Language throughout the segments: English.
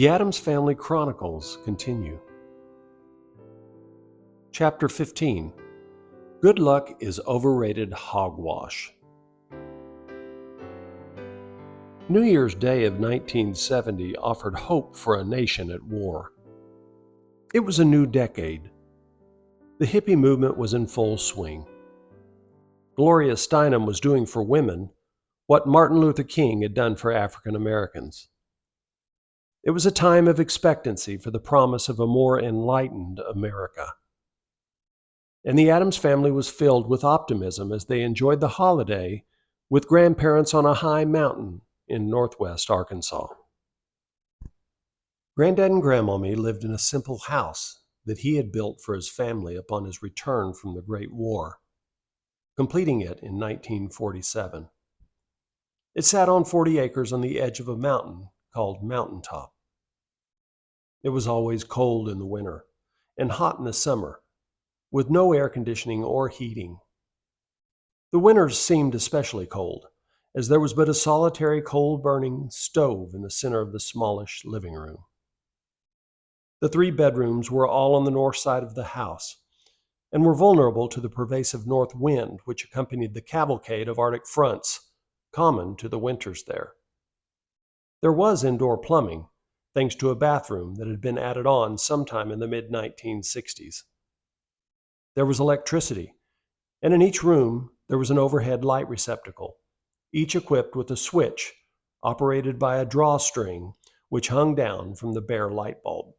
The Addams Family Chronicles continue. Chapter 15. Good Luck is Overrated Hogwash. New Year's Day of 1970 offered hope for a nation at war. It was a new decade. The hippie movement was in full swing. Gloria Steinem was doing for women what Martin Luther King had done for African Americans. It was a time of expectancy for the promise of a more enlightened America. And the Addams family was filled with optimism as they enjoyed the holiday with grandparents on a high mountain in northwest Arkansas. Granddad and Grandmommy lived in a simple house that he had built for his family upon his return from the Great War, completing it in 1947. It sat on 40 acres on the edge of a mountain called Mountaintop. It was always cold in the winter and hot in the summer, with no air conditioning or heating. The winters seemed especially cold, as there was but a solitary coal-burning stove in the center of the smallish living room. The 3 bedrooms were all on the north side of the house, and were vulnerable to the pervasive north wind which accompanied the cavalcade of Arctic fronts, common to the winters there. There was indoor plumbing, thanks to a bathroom that had been added on sometime in the mid-1960s. There was electricity, and in each room there was an overhead light receptacle, each equipped with a switch operated by a drawstring which hung down from the bare light bulb.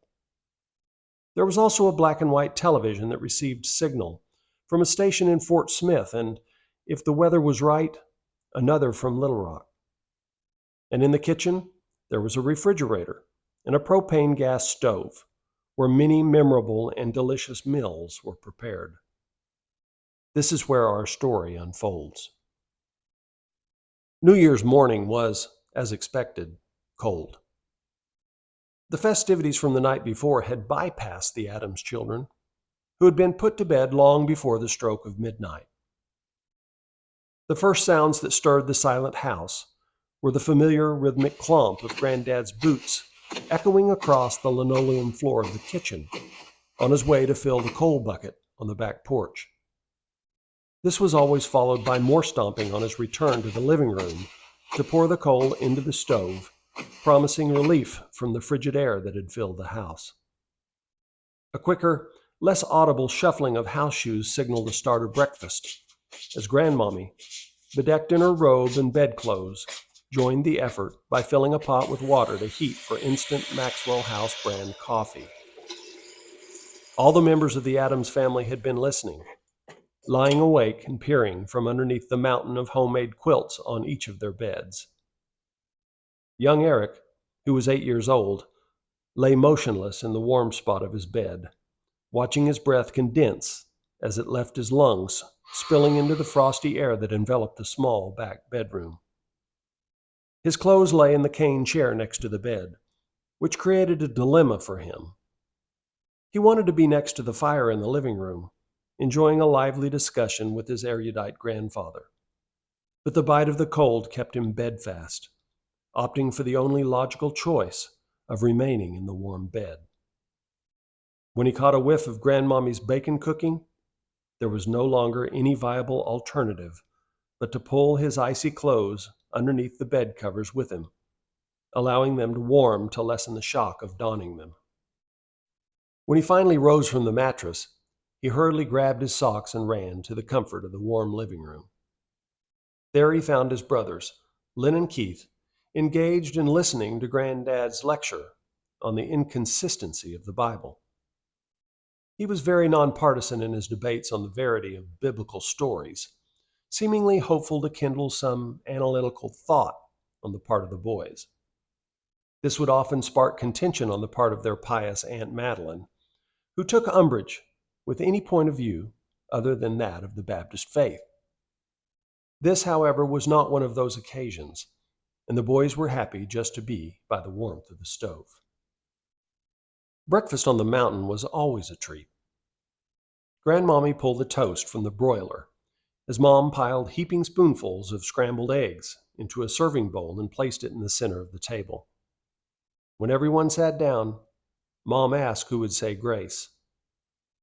There was also a black and white television that received signal from a station in Fort Smith and, if the weather was right, another from Little Rock. And in the kitchen, there was a refrigerator and a propane gas stove, where many memorable and delicious meals were prepared. This is where our story unfolds. New Year's morning was, as expected, cold. The festivities from the night before had bypassed the Addams children, who had been put to bed long before the stroke of midnight. The first sounds that stirred the silent house were the familiar rhythmic clomp of Granddad's boots echoing across the linoleum floor of the kitchen on his way to fill the coal bucket on the back porch. This was always followed by more stomping on his return to the living room to pour the coal into the stove, promising relief from the frigid air that had filled the house. A quicker, less audible shuffling of house shoes signaled the start of breakfast, as Grandmommy, bedecked in her robe and bedclothes, joined the effort by filling a pot with water to heat for instant Maxwell House brand coffee. All the members of the Addams family had been listening, lying awake and peering from underneath the mountain of homemade quilts on each of their beds. Young Eric, who was 8 years old, lay motionless in the warm spot of his bed, watching his breath condense as it left his lungs, spilling into the frosty air that enveloped the small back bedroom. His clothes lay in the cane chair next to the bed, which created a dilemma for him. He wanted to be next to the fire in the living room, enjoying a lively discussion with his erudite grandfather. But the bite of the cold kept him bedfast, opting for the only logical choice of remaining in the warm bed. When he caught a whiff of Grandmommy's bacon cooking, there was no longer any viable alternative but to pull his icy clothes underneath the bed covers with him, allowing them to warm to lessen the shock of donning them. When he finally rose from the mattress, he hurriedly grabbed his socks and ran to the comfort of the warm living room. There he found his brothers, Lynn and Keith, engaged in listening to Granddad's lecture on the inconsistency of the Bible. He was very nonpartisan in his debates on the verity of biblical stories, seemingly hopeful to kindle some analytical thought on the part of the boys. This would often spark contention on the part of their pious Aunt Madeline, who took umbrage with any point of view other than that of the Baptist faith. This, however, was not one of those occasions, and the boys were happy just to be by the warmth of the stove. Breakfast on the mountain was always a treat. Grandmommy pulled the toast from the broiler, as Mom piled heaping spoonfuls of scrambled eggs into a serving bowl and placed it in the center of the table. When everyone sat down, Mom asked who would say grace.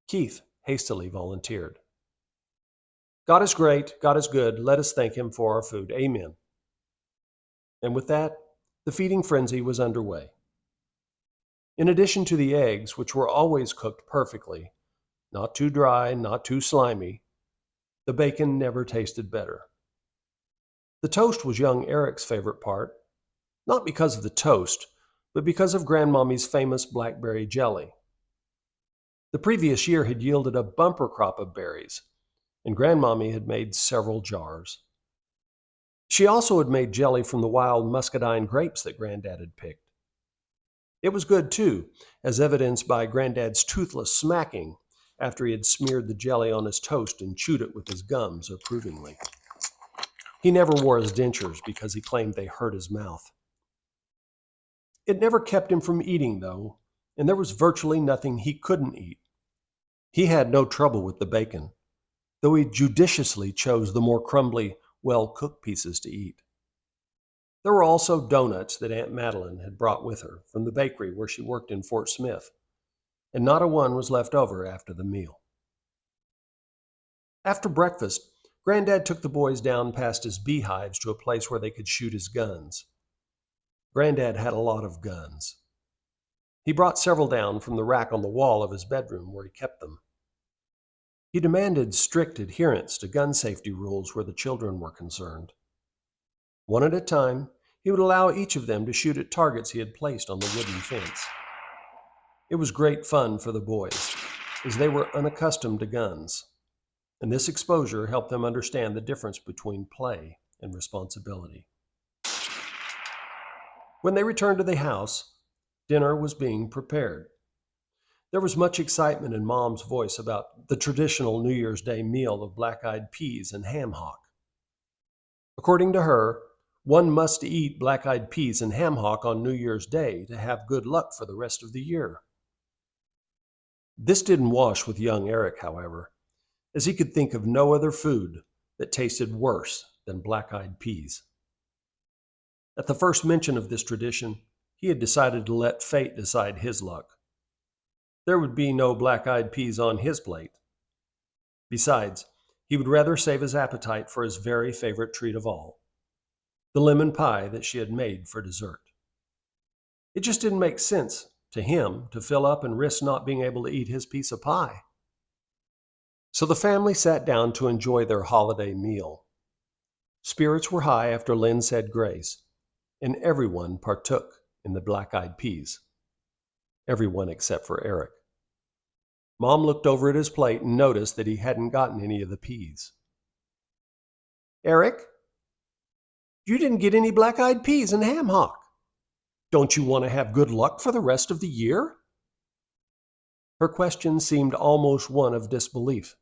Keith hastily volunteered. God is great, God is good, let us thank him for our food. Amen. And with that, the feeding frenzy was underway. In addition to the eggs, which were always cooked perfectly, not too dry, not too slimy, the bacon never tasted better. The toast was young Eric's favorite part, not because of the toast, but because of Grandmommy's famous blackberry jelly. The previous year had yielded a bumper crop of berries, and Grandmommy had made several jars. She also had made jelly from the wild muscadine grapes that Granddad had picked. It was good, too, as evidenced by Granddad's toothless smacking after he had smeared the jelly on his toast and chewed it with his gums approvingly. He never wore his dentures because he claimed they hurt his mouth. It never kept him from eating, though, and there was virtually nothing he couldn't eat. He had no trouble with the bacon, though he judiciously chose the more crumbly, well-cooked pieces to eat. There were also donuts that Aunt Madeline had brought with her from the bakery where she worked in Fort Smith, and not a one was left over after the meal. After breakfast, Granddad took the boys down past his beehives to a place where they could shoot his guns. Granddad had a lot of guns. He brought several down from the rack on the wall of his bedroom where he kept them. He demanded strict adherence to gun safety rules where the children were concerned. One at a time, he would allow each of them to shoot at targets he had placed on the wooden fence. It was great fun for the boys, as they were unaccustomed to guns, and this exposure helped them understand the difference between play and responsibility. When they returned to the house, dinner was being prepared. There was much excitement in Mom's voice about the traditional New Year's Day meal of black-eyed peas and ham hock. According to her, one must eat black-eyed peas and ham hock on New Year's Day to have good luck for the rest of the year. This didn't wash with young Eric, however, as he could think of no other food that tasted worse than black-eyed peas. At the first mention of this tradition, he had decided to let fate decide his luck. There would be no black-eyed peas on his plate. Besides, he would rather save his appetite for his very favorite treat of all, the lemon pie that she had made for dessert. It just didn't make sense to him to fill up and risk not being able to eat his piece of pie. So the family sat down to enjoy their holiday meal. Spirits were high after Lynn said grace, and everyone partook in the black-eyed peas. Everyone except for Eric. Mom looked over at his plate and noticed that he hadn't gotten any of the peas. Eric, you didn't get any black-eyed peas and ham hock. Don't you want to have good luck for the rest of the year? Her question seemed almost one of disbelief,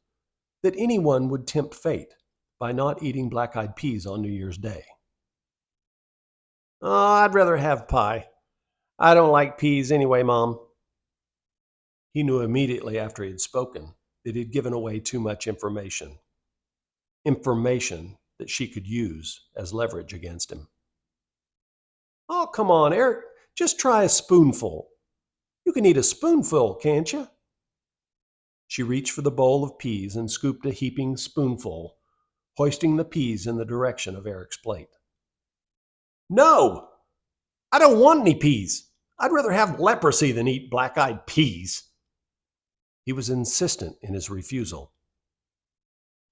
that anyone would tempt fate by not eating black-eyed peas on New Year's Day. Oh, I'd rather have pie. I don't like peas anyway, Mom. He knew immediately after he had spoken that he had given away too much information. Information that she could use as leverage against him. Oh, come on, Eric. Just try a spoonful. You can eat a spoonful, can't you? She reached for the bowl of peas and scooped a heaping spoonful, hoisting the peas in the direction of Eric's plate. No! I don't want any peas. I'd rather have leprosy than eat black-eyed peas. He was insistent in his refusal.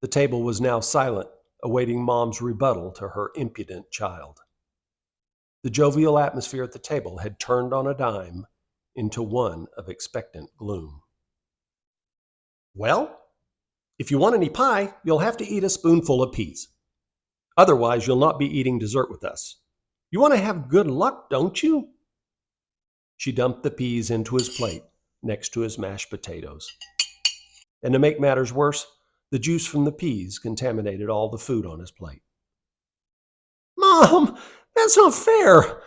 The table was now silent, awaiting Mom's rebuttal to her impudent child. The jovial atmosphere at the table had turned on a dime into one of expectant gloom. Well, if you want any pie, you'll have to eat a spoonful of peas. Otherwise, you'll not be eating dessert with us. You want to have good luck, don't you? She dumped the peas into his plate next to his mashed potatoes. And to make matters worse, the juice from the peas contaminated all the food on his plate. Mom, that's not fair.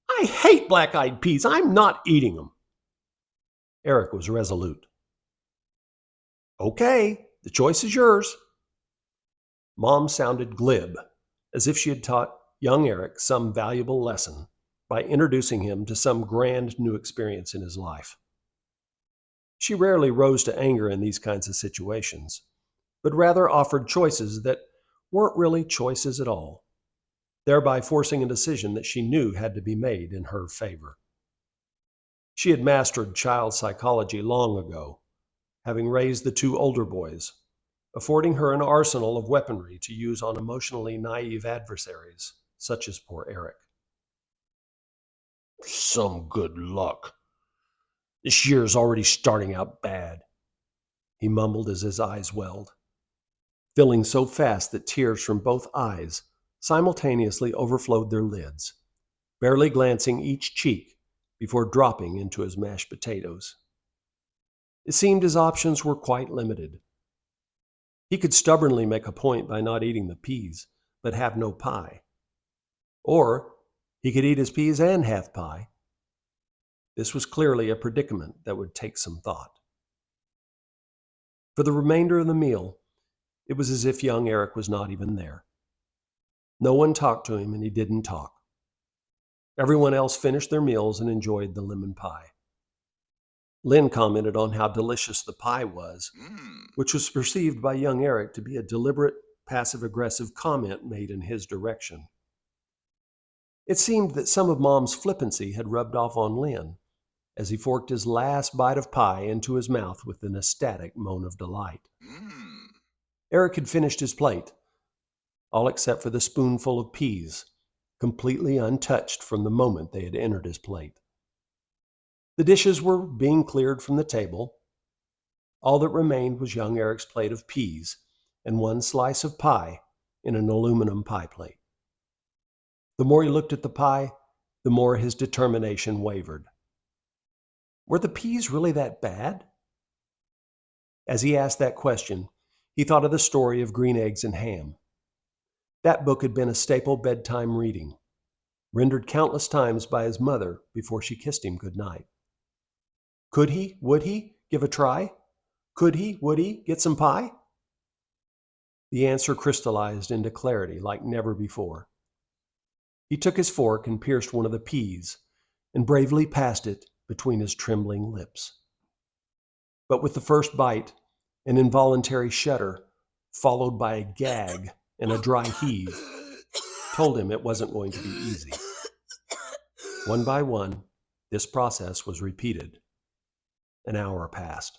I hate black-eyed peas. I'm not eating them. Eric was resolute. Okay, the choice is yours. Mom sounded glib, as if she had taught young Eric some valuable lesson by introducing him to some grand new experience in his life. She rarely rose to anger in these kinds of situations, but rather offered choices that weren't really choices at all, thereby forcing a decision that she knew had to be made in her favor. She had mastered child psychology long ago, having raised the two older boys, affording her an arsenal of weaponry to use on emotionally naive adversaries, such as poor Eric. "Some good luck. This year's already starting out bad," he mumbled as his eyes welled, filling so fast that tears from both eyes simultaneously overflowed their lids, barely glancing each cheek before dropping into his mashed potatoes. It seemed his options were quite limited. He could stubbornly make a point by not eating the peas, but have no pie. Or he could eat his peas and have pie. This was clearly a predicament that would take some thought. For the remainder of the meal, it was as if young Eric was not even there. No one talked to him, and he didn't talk. Everyone else finished their meals and enjoyed the lemon pie. Lynn commented on how delicious the pie was, which was perceived by young Eric to be a deliberate, passive-aggressive comment made in his direction. It seemed that some of Mom's flippancy had rubbed off on Lynn, as he forked his last bite of pie into his mouth with an ecstatic moan of delight. Eric had finished his plate, all except for the spoonful of peas, completely untouched from the moment they had entered his plate. The dishes were being cleared from the table. All that remained was young Eric's plate of peas and one slice of pie in an aluminum pie plate. The more he looked at the pie, the more his determination wavered. Were the peas really that bad? As he asked that question, he thought of the story of Green Eggs and Ham. That book had been a staple bedtime reading, rendered countless times by his mother before she kissed him good night. Would he, give a try? Would he, get some pie? The answer crystallized into clarity like never before. He took his fork and pierced one of the peas and bravely passed it between his trembling lips. But with the first bite, an involuntary shudder, followed by a gag and a dry heave, told him it wasn't going to be easy. One by one, this process was repeated. An hour passed.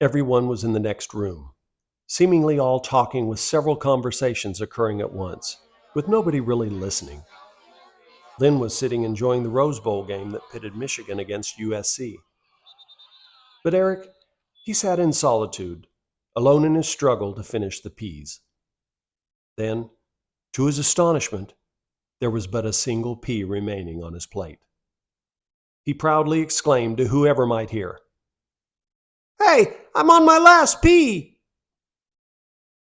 Everyone was in the next room, seemingly all talking with several conversations occurring at once, with nobody really listening. Lynn was sitting enjoying the Rose Bowl game that pitted Michigan against USC. But Eric, he sat in solitude, alone in his struggle to finish the peas. Then, to his astonishment, there was but a single pea remaining on his plate. He proudly exclaimed to whoever might hear, "Hey, I'm on my last pea!"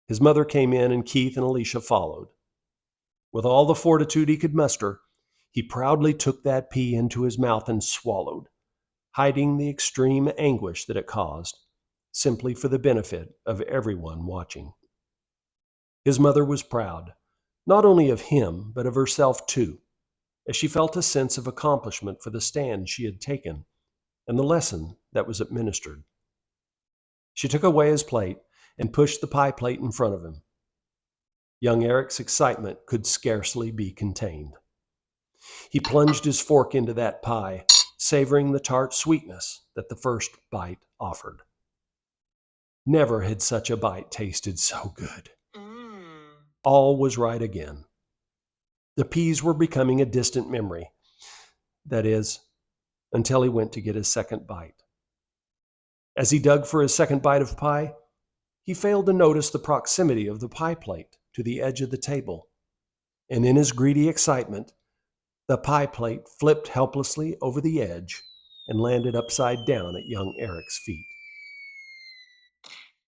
His mother came in and Keith and Alicia followed. With all the fortitude he could muster, he proudly took that pea into his mouth and swallowed, hiding the extreme anguish that it caused, simply for the benefit of everyone watching. His mother was proud, not only of him, but of herself too, as she felt a sense of accomplishment for the stand she had taken and the lesson that was administered. She took away his plate and pushed the pie plate in front of him. Young Eric's excitement could scarcely be contained. He plunged his fork into that pie, savoring the tart sweetness that the first bite offered. Never had such a bite tasted so good. All was right again. The peas were becoming a distant memory. That is, until he went to get his second bite. As he dug for his second bite of pie, he failed to notice the proximity of the pie plate to the edge of the table, and in his greedy excitement, the pie plate flipped helplessly over the edge and landed upside down at young Eric's feet.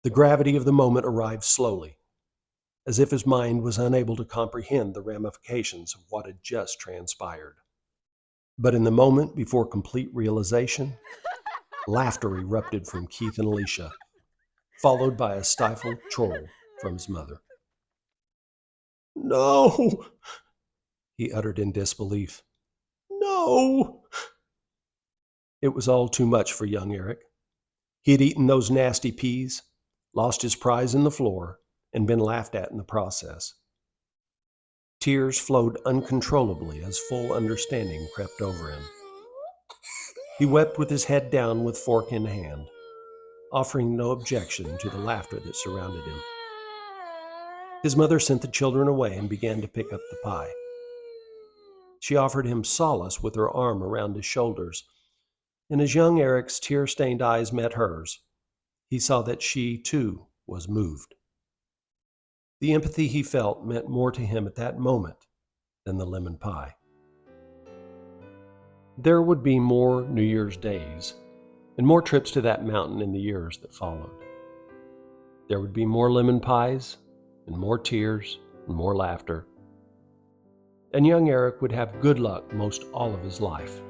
The gravity of the moment arrived slowly, as if his mind was unable to comprehend the ramifications of what had just transpired. But in the moment before complete realization, laughter erupted from Keith and Alicia, followed by a stifled chortle from his mother. "No!" he uttered in disbelief. No! It was all too much for young Eric. He had eaten those nasty peas, lost his prize in the floor, and been laughed at in the process. Tears flowed uncontrollably as full understanding crept over him. He wept with his head down with fork in hand, offering no objection to the laughter that surrounded him. His mother sent the children away and began to pick up the pie. She offered him solace with her arm around his shoulders, and as young Eric's tear-stained eyes met hers, he saw that she, too, was moved. The empathy he felt meant more to him at that moment than the lemon pie. There would be more New Year's days and more trips to that mountain in the years that followed. There would be more lemon pies and more tears and more laughter. And young Eric would have good luck most all of his life.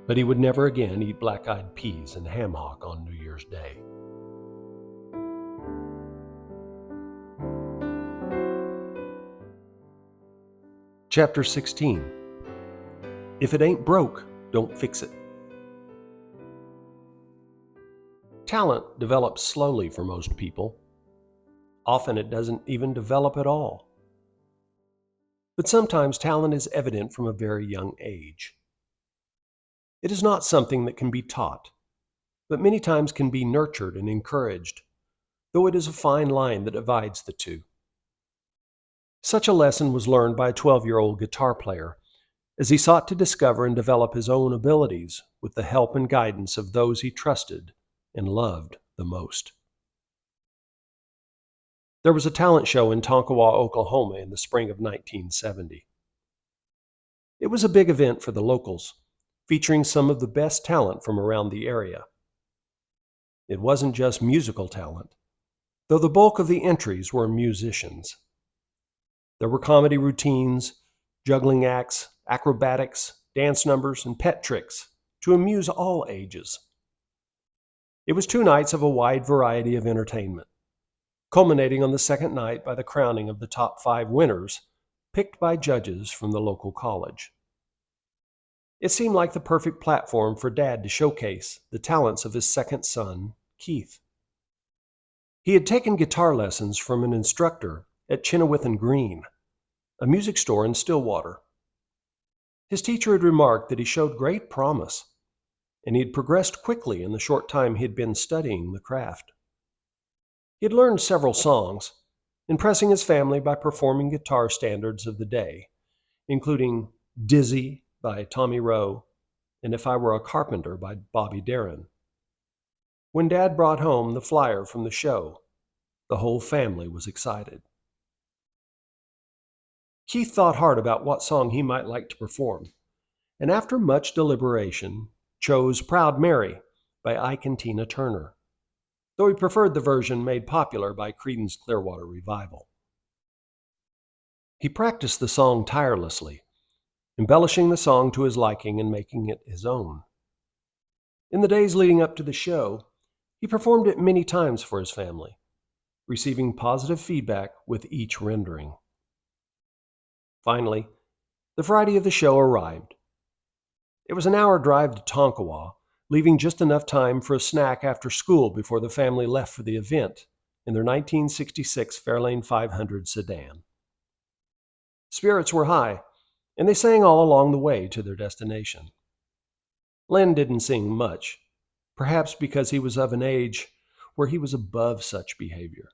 But he would never again eat black-eyed peas and ham hock on New Year's Day. Chapter 16. If it ain't broke, don't fix it. Talent develops slowly for most people. Often it doesn't even develop at all. But sometimes talent is evident from a very young age. It is not something that can be taught, but many times can be nurtured and encouraged, though it is a fine line that divides the two. Such a lesson was learned by a 12-year-old guitar player as he sought to discover and develop his own abilities with the help and guidance of those he trusted and loved the most. There was a talent show in Tonkawa, Oklahoma in the spring of 1970. It was a big event for the locals, featuring some of the best talent from around the area. It wasn't just musical talent, though the bulk of the entries were musicians. There were comedy routines, juggling acts, acrobatics, dance numbers, and pet tricks to amuse all ages. It was 2 nights of a wide variety of entertainment, culminating on the second night by the crowning of the top 5 winners, picked by judges from the local college. It seemed like the perfect platform for Dad to showcase the talents of his second son, Keith. He had taken guitar lessons from an instructor at Chenoweth and Green, a music store in Stillwater. His teacher had remarked that he showed great promise, and he had progressed quickly in the short time he had been studying the craft. He had learned several songs, impressing his family by performing guitar standards of the day, including Dizzy by Tommy Roe and If I Were a Carpenter by Bobby Darin. When Dad brought home the flyer from the show, the whole family was excited. Keith thought hard about what song he might like to perform, and after much deliberation, chose Proud Mary by Ike and Tina Turner, though he preferred the version made popular by Creedence Clearwater Revival. He practiced the song tirelessly, embellishing the song to his liking and making it his own. In the days leading up to the show, he performed it many times for his family, receiving positive feedback with each rendering. Finally, the Friday of the show arrived. It was an hour drive to Tonkawa, leaving just enough time for a snack after school before the family left for the event in their 1966 Fairlane 500 sedan. Spirits were high, and they sang all along the way to their destination. Len didn't sing much, perhaps because he was of an age where he was above such behavior.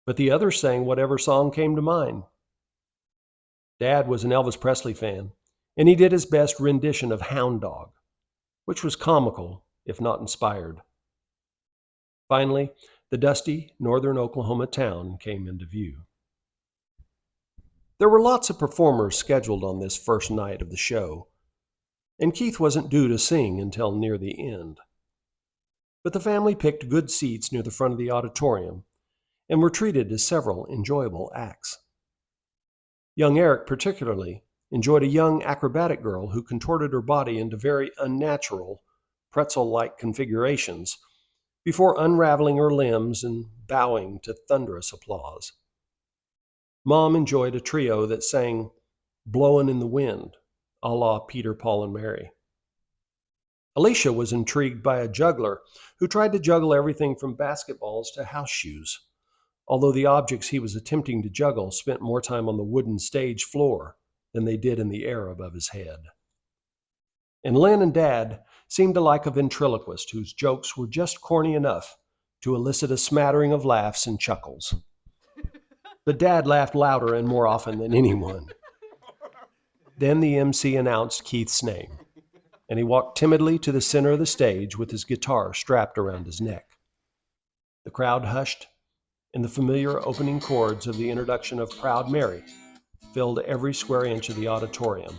But the others sang whatever song came to mind. Dad was an Elvis Presley fan, and he did his best rendition of Hound Dog, which was comical, if not inspired. Finally, the dusty northern Oklahoma town came into view. There were lots of performers scheduled on this first night of the show, and Keith wasn't due to sing until near the end. But the family picked good seats near the front of the auditorium and were treated to several enjoyable acts. Young Eric particularly enjoyed a young acrobatic girl who contorted her body into very unnatural, pretzel-like configurations before unraveling her limbs and bowing to thunderous applause. Mom enjoyed a trio that sang blowing in the wind, a la Peter, Paul, and Mary. Alicia was intrigued by a juggler who tried to juggle everything from basketballs to house shoes, although the objects he was attempting to juggle spent more time on the wooden stage floor than they did in the air above his head. And Lynn and Dad seemed to like a ventriloquist whose jokes were just corny enough to elicit a smattering of laughs and chuckles. But Dad laughed louder and more often than anyone. Then the MC announced Keith's name, and he walked timidly to the center of the stage with his guitar strapped around his neck. The crowd hushed, and the familiar opening chords of the introduction of Proud Mary filled every square inch of the auditorium,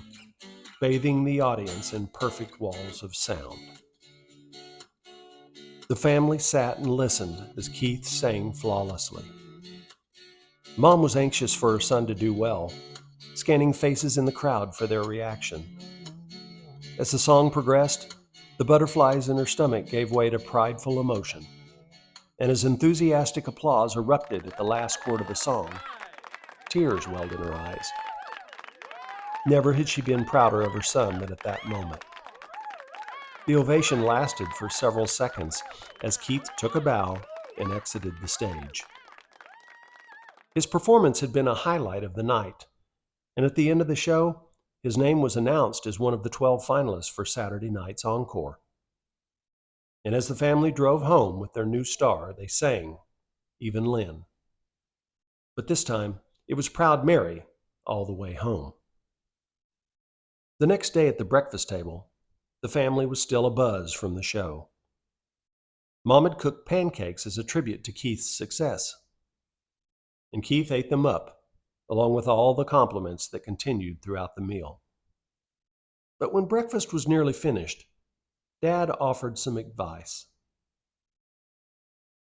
bathing the audience in perfect walls of sound. The family sat and listened as Keith sang flawlessly. Mom was anxious for her son to do well, scanning faces in the crowd for their reaction. As the song progressed, the butterflies in her stomach gave way to prideful emotion, and as enthusiastic applause erupted at the last chord of the song, tears welled in her eyes. Never had she been prouder of her son than at that moment. The ovation lasted for several seconds as Keith took a bow and exited the stage. His performance had been a highlight of the night, and at the end of the show, his name was announced as one of the 12 finalists for Saturday night's encore. And as the family drove home with their new star, they sang, even Lynn. But this time, it was Proud Mary all the way home. The next day at the breakfast table, the family was still abuzz from the show. Mom had cooked pancakes as a tribute to Keith's success, and Keith ate them up, along with all the compliments that continued throughout the meal. But when breakfast was nearly finished, Dad offered some advice.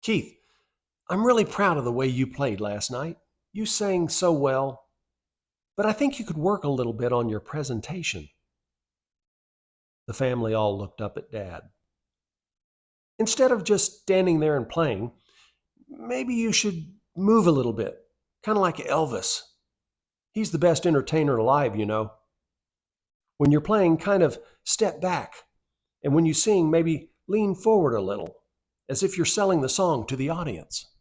"Keith, I'm really proud of the way you played last night. You sang so well, but I think you could work a little bit on your presentation." The family all looked up at Dad. "Instead of just standing there and playing, maybe you should move a little bit, kind of like Elvis. He's the best entertainer alive, you know. When you're playing, kind of step back, and when you sing, maybe lean forward a little, as if you're selling the song to the audience.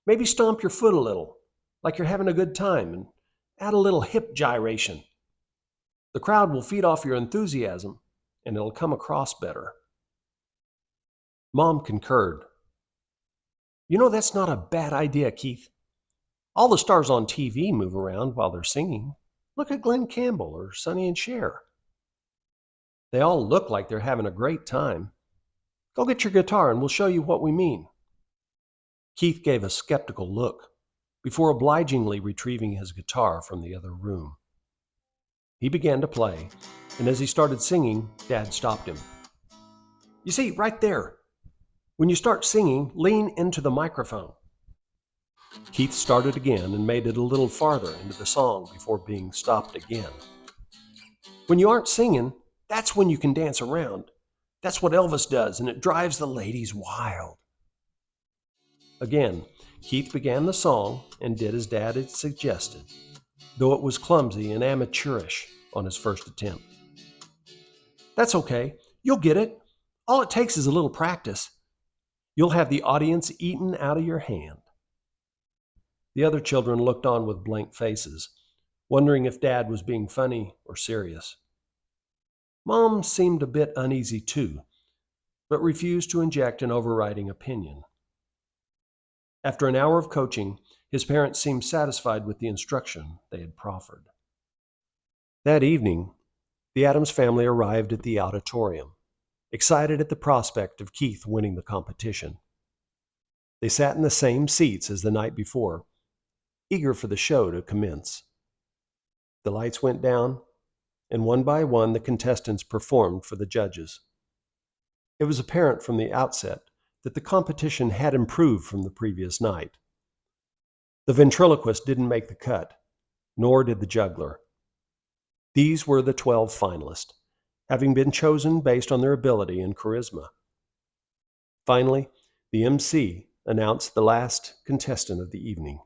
Maybe stomp your foot a little, like you're having a good time, and add a little hip gyration. The crowd will feed off your enthusiasm, and it'll come across better." Mom concurred. "You know, that's not a bad idea, Keith. All the stars on TV move around while they're singing. Look at Glenn Campbell or Sonny and Cher. They all look like they're having a great time. Go get your guitar and we'll show you what we mean." Keith gave a skeptical look before obligingly retrieving his guitar from the other room. He began to play, and as he started singing, Dad stopped him. "You see, right there, when you start singing, lean into the microphone." Keith started again and made it a little farther into the song before being stopped again. "When you aren't singing, that's when you can dance around. That's what Elvis does, and it drives the ladies wild." Again, Keith began the song and did as Dad had suggested, though it was clumsy and amateurish on his first attempt. "That's okay. You'll get it. All it takes is a little practice. You'll have the audience eaten out of your hand." The other children looked on with blank faces, wondering if Dad was being funny or serious. Mom seemed a bit uneasy too, but refused to inject an overriding opinion. After an hour of coaching, his parents seemed satisfied with the instruction they had proffered. That evening, the Adams family arrived at the auditorium, excited at the prospect of Keith winning the competition. They sat in the same seats as the night before, eager for the show to commence. The lights went down, and one by one the contestants performed for the judges. It was apparent from the outset that the competition had improved from the previous night. The ventriloquist didn't make the cut, nor did the juggler. These were the 12 finalists, having been chosen based on their ability and charisma. Finally, the MC announced the last contestant of the evening.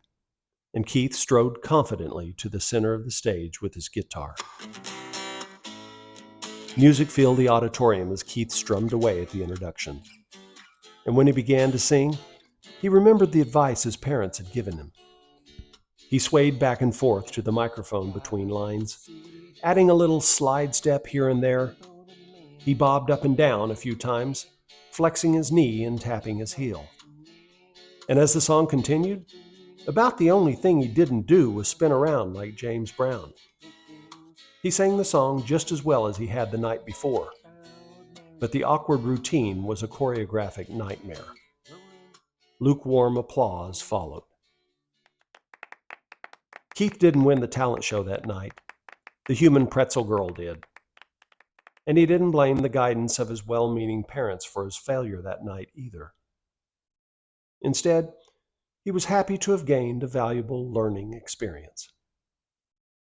and Keith strode confidently to the center of the stage with his guitar. Music filled the auditorium as Keith strummed away at the introduction. And when he began to sing, he remembered the advice his parents had given him. He swayed back and forth to the microphone between lines, adding a little slide step here and there. He bobbed up and down a few times, flexing his knee and tapping his heel. And as the song continued, about the only thing he didn't do was spin around like James Brown. He sang the song just as well as he had the night before, but the awkward routine was a choreographic nightmare. Lukewarm applause followed. Keith didn't win the talent show that night. The human pretzel girl did. And he didn't blame the guidance of his well-meaning parents for his failure that night either. Instead, he was happy to have gained a valuable learning experience.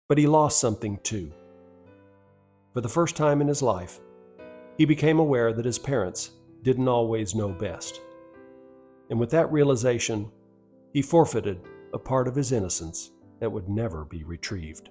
But he lost something too. For the first time in his life, he became aware that his parents didn't always know best. And with that realization, he forfeited a part of his innocence that would never be retrieved.